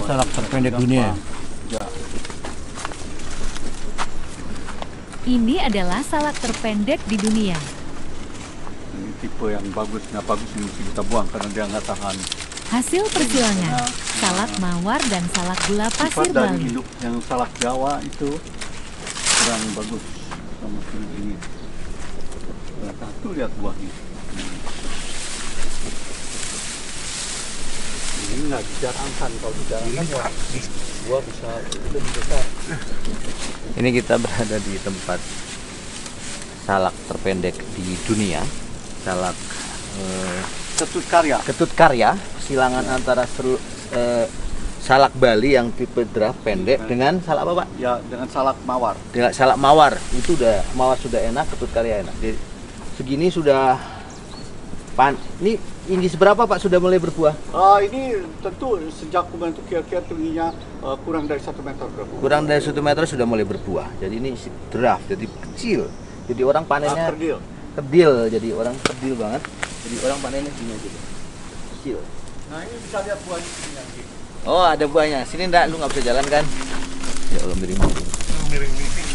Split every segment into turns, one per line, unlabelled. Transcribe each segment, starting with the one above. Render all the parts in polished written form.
salak terpendek dunia.
Ya.
Ini adalah salak terpendek di dunia.
Ini tipe yang bagus, nggak bagus ini mesti kita buang karena dia nggak tahan.
Hasil persilangan, salak mawar dan salak gula pasir
Sifat dari
Bali.
induk yang salak Jawa itu kurang bagus sama seperti ini. Nah, tuh lihat buahnya. Ini nggak dijarangkan, kalau dijarangkan buah bisa lebih besar.
Ini kita berada di tempat salak terpendek di dunia. Salak
Ketut karya.
Ketut Karya, silangan antara salak Bali yang tipe draft pendek dengan salak apa, Pak?
Ya, dengan salak mawar.
Dengan salak mawar. Itu udah mawar sudah enak, Ketut Karya enak. Jadi, segini sudah ini seberapa, Pak, sudah mulai berbuah?
Ini tentu sejak membentuk kira-kira tingginya kurang dari 1 meter.
Kurang dari 1 meter sudah mulai berbuah. Jadi ini draft, jadi kecil. Jadi orang panennya kedil, jadi orang kedil banget. Jadi orang panennya gini aja, kecil.
Nah, ini bisa lihat buahnya sini lagi.
Oh, ada buahnya. Sini enggak, lu nggak bisa jalan kan? Ya Allah, miring-miring.
Miring-miring.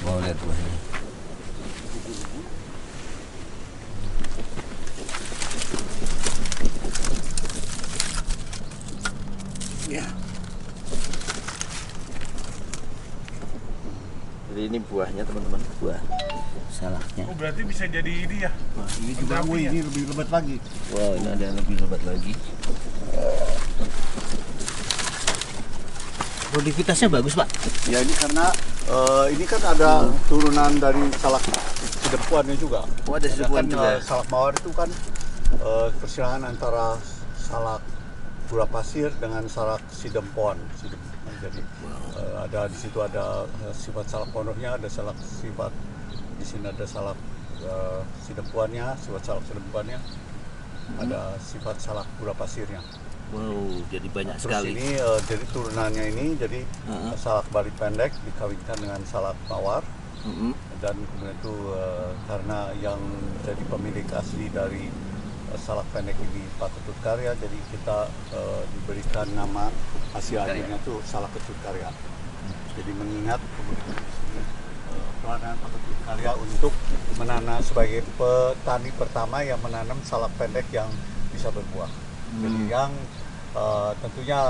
Wow, lihat buahnya.
Ya.
Jadi ini buahnya, teman-teman, buah salaknya.
Oh, berarti bisa jadi ini ya?
Nah, ini juga ini lebih lebat lagi.
Wow, ini ada yang lebih lebat lagi. Produktivitasnya bagus, Pak.
Ya, ini karena ini kan ada turunan dari salak sidempuannya juga.
Oh, ada sidempuan
Kan,
juga.
salak mawar itu kan persilangan antara salak gula pasir dengan salak sidempuan. Jadi ada di situ ada sifat salak pondoknya, ada salak sifat di sini ada salak sidempuannya, sifat salak sidempuannya, ada sifat salak gula pasirnya.
Wow, jadi banyak
Terus
sekali.
ini jadi turunannya ini jadi salak Bali pendek dikawinkan dengan salak mawar. Dan kemudian itu karena yang jadi pemilik asli dari salak pendek ini Pak Ketut Karya, jadi kita diberikan nama hasil akhirnya itu salak Ketut Karya. Jadi mengingat kemudian peranan Pak Ketut Karya untuk menanam sebagai petani pertama yang menanam salak pendek yang bisa berbuah. Jadi yang tentunya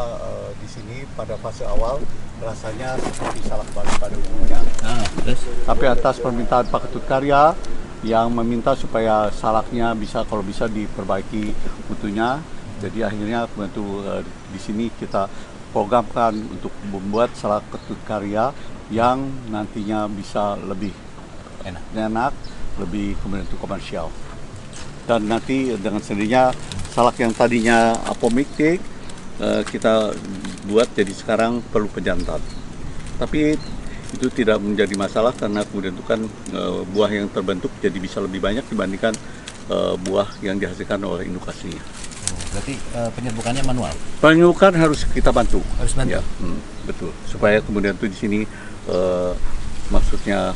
di sini pada fase awal rasanya seperti salak Bali pada umumnya. Tapi atas permintaan Pak Ketut Karya yang meminta supaya salaknya bisa kalau bisa diperbaiki mutunya, jadi akhirnya membantu di sini kita programkan untuk membuat salak Ketut Karya yang nantinya bisa lebih enak, lebih kemudian itu komersial. Dan nanti dengan sendirinya salak yang tadinya apomiktik kita buat jadi sekarang perlu pejantan. Tapi itu tidak menjadi masalah karena kemudian itu kan buah yang terbentuk jadi bisa lebih banyak dibandingkan buah yang dihasilkan oleh induk aslinya.
Berarti penyerbukannya manual.
Penyerbukan harus kita bantu.
Harus bantu.
Ya, betul. Supaya kemudian itu di sini maksudnya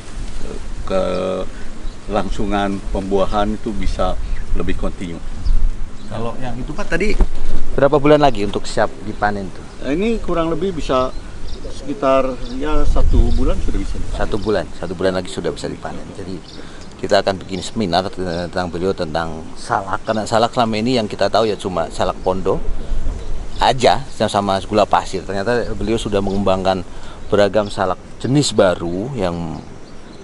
kelangsungan pembuahan itu bisa lebih kontinu.
Kalau yang itu, Pak, tadi berapa bulan lagi untuk siap dipanen tuh?
Ini kurang lebih bisa sekitar ya 1 bulan sudah bisa dipanen.
1 bulan lagi sudah bisa dipanen. Jadi kita akan bikin seminar tentang beliau tentang salak, karena salak selama ini yang kita tahu ya cuma salak pondok aja sama gula pasir. Ternyata beliau sudah mengembangkan beragam salak jenis baru yang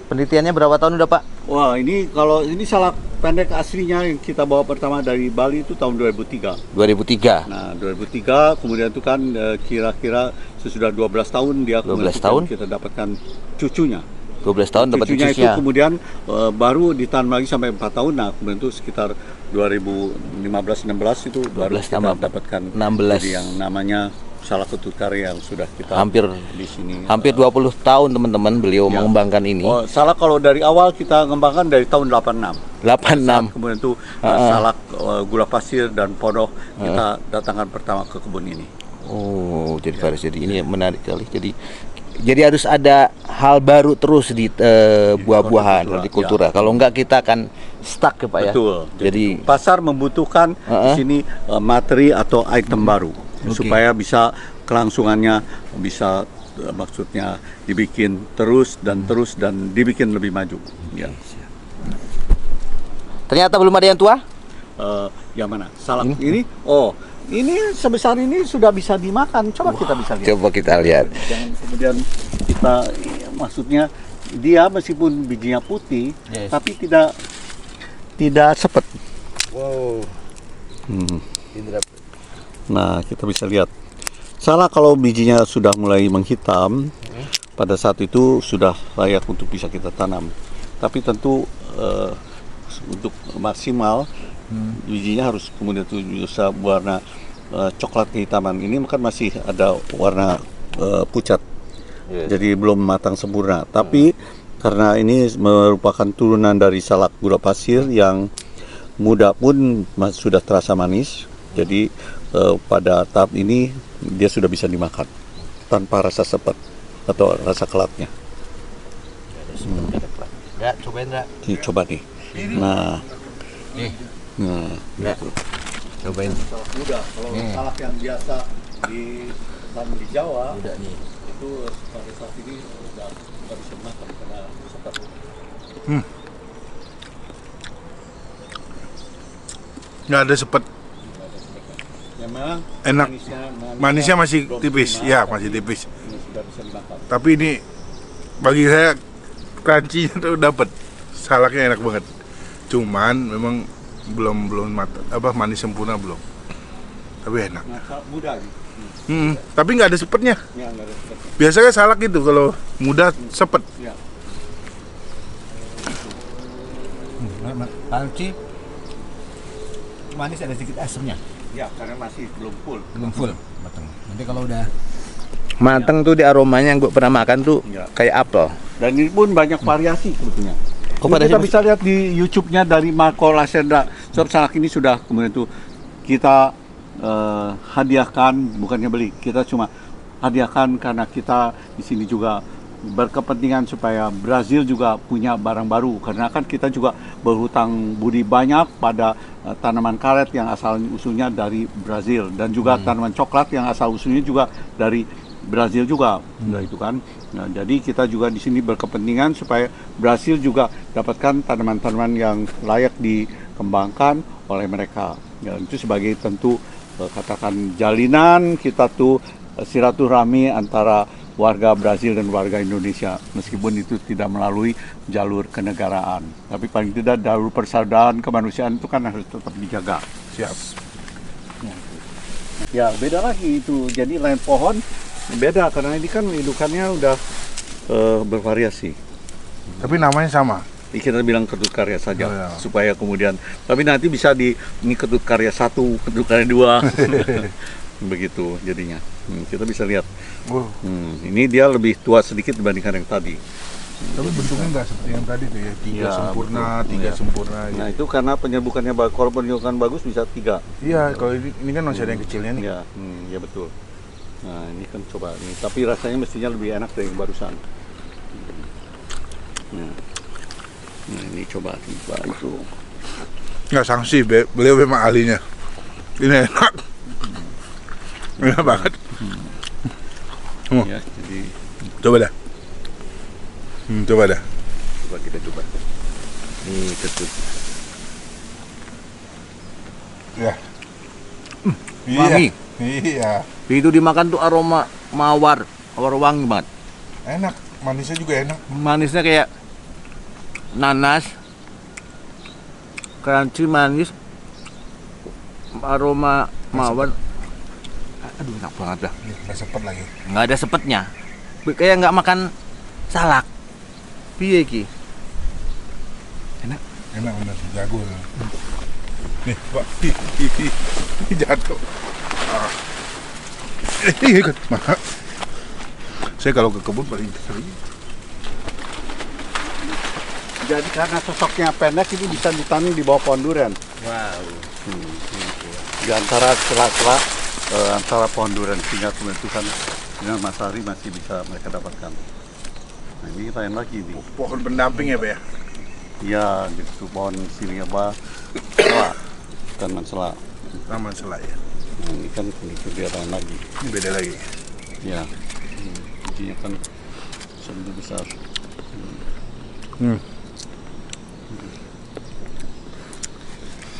penelitiannya berapa tahun udah, Pak?
Wah, ini kalau ini salak pendek aslinya yang kita bawa pertama dari Bali itu tahun 2003.
2003.
Nah, 2003 kemudian itu kan kira-kira sesudah 12 tahun dia
12 tahun
kita dapatkan cucunya.
12 tahun dapat
Cucunya itu
cucunya.
kemudian baru ditanam lagi sampai 4 tahun. Nah, kemudian itu sekitar 2015-16 itu baru kita dapatkan
16.
jadi yang namanya salak Ketut Karya yang sudah kita
hampir
di sini.
Hampir 20 tahun teman-teman beliau mengembangkan ini.
Oh, salak kalau dari awal kita ngembangkan dari tahun 86.
86.
Kemudian itu salak gula pasir dan pondok kita datangkan pertama ke kebun ini.
Oh, jadi Faris, jadi ini menarik sekali. Jadi harus ada hal baru terus di buah-buahan, hortikultura. Kalau enggak kita akan stuck ya Pak ya.
Betul.
Jadi
pasar membutuhkan di sini materi atau item baru supaya bisa kelangsungannya bisa maksudnya dibikin terus dan dibikin lebih maju. Ya.
ternyata belum ada yang tua.
Yang mana? Salak ini? Oh, ini sebesar ini sudah bisa dimakan. Coba kita bisa lihat.
Coba kita lihat.
Jangan kemudian kita, maksudnya dia meskipun bijinya putih, tapi tidak sepet.
Wow.
Nah, kita bisa lihat. Salak kalau bijinya sudah mulai menghitam, pada saat itu sudah layak untuk bisa kita tanam. Tapi tentu untuk maksimal bijinya harus kemudian itu bisa warna coklat kehitaman. Ini kan masih ada warna pucat, jadi belum matang sempurna. Tapi karena ini merupakan turunan dari salak gula pasir yang muda pun sudah terasa manis, jadi pada tahap ini dia sudah bisa dimakan tanpa rasa sepet atau rasa kelatnya.
Enggak, cobain enggak?
Coba nih. Nah,
Nih.
nah,
Enggak. Cobain.
salak muda. Kalau salak yang biasa ditanam di Jawa,
Udah nih.
itu pada saat ini udah bisa dimakan karena sepet.
Nggak ada sepet.
Memang
Enak. Manisnya masih
belum
tipis,
prima,
ya
tapi
masih tipis.
ini sudah bisa dimakan.
Tapi ini bagi saya crunchy-nya tuh dapat. Salaknya enak banget. Cuman memang belum manis sempurna belum. Tapi enak.
Nah, salak muda nih.
Tapi nggak ada sepetnya.
Ya, nggak ada sepet.
Biasanya salak itu kalau muda sepet.
Ya.
Panci manis, ada sedikit asamnya.
Ya, karena masih belum full.
Belum full matang. Nanti kalau udah matang tuh di aromanya yang gue pernah makan tuh
Ya.
kayak apel.
Dan ini pun banyak variasi sebetulnya.
Oh,
Ini
variasi
kita
mas-
bisa lihat di YouTube-nya dari Marco Lasenda. Sebab salak ini sudah kemudian itu kita hadiahkan, bukannya beli. Kita cuma hadiahkan karena kita di sini juga berkepentingan supaya Brazil juga punya barang baru, karena kan kita juga berhutang budi banyak pada tanaman karet yang asal usulnya dari Brazil, dan juga tanaman coklat yang asal usulnya juga dari Brazil juga. Nah, itu kan. Nah, jadi kita juga di sini berkepentingan supaya Brazil juga dapatkan tanaman-tanaman yang layak dikembangkan oleh mereka. Ya, itu sebagai tentu katakan jalinan kita tuh silaturahmi antara warga Brazil dan warga Indonesia, meskipun itu tidak melalui jalur kenegaraan, tapi paling tidak jalur persaudaraan kemanusiaan itu kan harus tetap dijaga.
Siap.
Ya, beda lagi itu. Jadi lain pohon beda karena ini kan indukannya udah bervariasi.
Tapi namanya sama.
Kita bilang ketut karya saja,
Ya.
supaya kemudian, tapi nanti bisa ini ketut karya 1, ketut karya 2, begitu jadinya. Kita bisa lihat. Ini dia lebih tua sedikit dibandingkan yang tadi.
Tapi bentuknya nggak seperti yang tadi tuh ya. Tiga
Ya,
sempurna,
betul.
tiga
Ya.
sempurna.
Nah,
Gitu.
itu karena penyerbukannya kalau penyerbukan bagus bisa 3.
Iya, kalau ini kan masih ada yang kecilnya nih.
Ya, ya betul. Nah, ini kan coba nih, tapi rasanya mestinya lebih enak dari yang barusan. Nah, ini coba itu.
Nggak sanksi, beliau memang ahlinya. Ini enak. Enak banget.
Ya, jadi
Coba dah. Coba dah.
coba kita coba. Ini ketut.
Ya.
Wangi.
Iya.
Itu dimakan tuh aroma mawar wangi banget.
Enak. Manisnya juga enak.
Manisnya kayak nanas, crunchy manis, aroma mawar. Aduh, enak banget dah.
Nggak sepet lagi.
Nggak ada sepetnya. Kayak nggak makan salak. Piye ki?
Enak bener. Jago. Nih, Pak. Ih, jatuh. Ikut. Saya kalau ke kebun paling sering.
Jadi karena sosoknya pendek ini bisa ditanam di bawah pohon durian.
Wow.
Di antara sela-sela antara pohon durian, sehingga kemudian itu kan dengan matahari masih bisa mereka dapatkan. Nah, ini lain lagi nih.
Pohon pendamping ya, Pak ya?
Ya, gitu pohon sini apa? Selak, tanaman selak.
Taman Selak ya.
Nah, ini kan itu dia lain lagi.
Ini beda lagi.
Ya, bijinya kan lebih besar.
Hmm.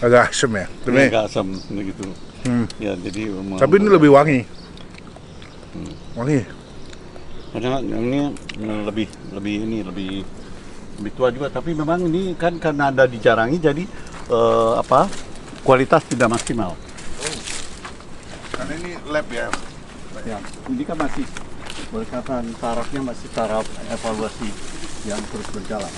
Agak asem ya.
Ini
Tapi,
agak asam gitu.
hmm.
Ya, jadi
Tapi ini lebih wangi. Wangi.
karena ini lebih tua juga. Tapi memang ini kan karena ada dijarangi, jadi kualitas tidak maksimal.
Karena ini lab ya.
Ya, ini kan masih berkaitan tarafnya masih taraf evaluasi yang terus berjalan.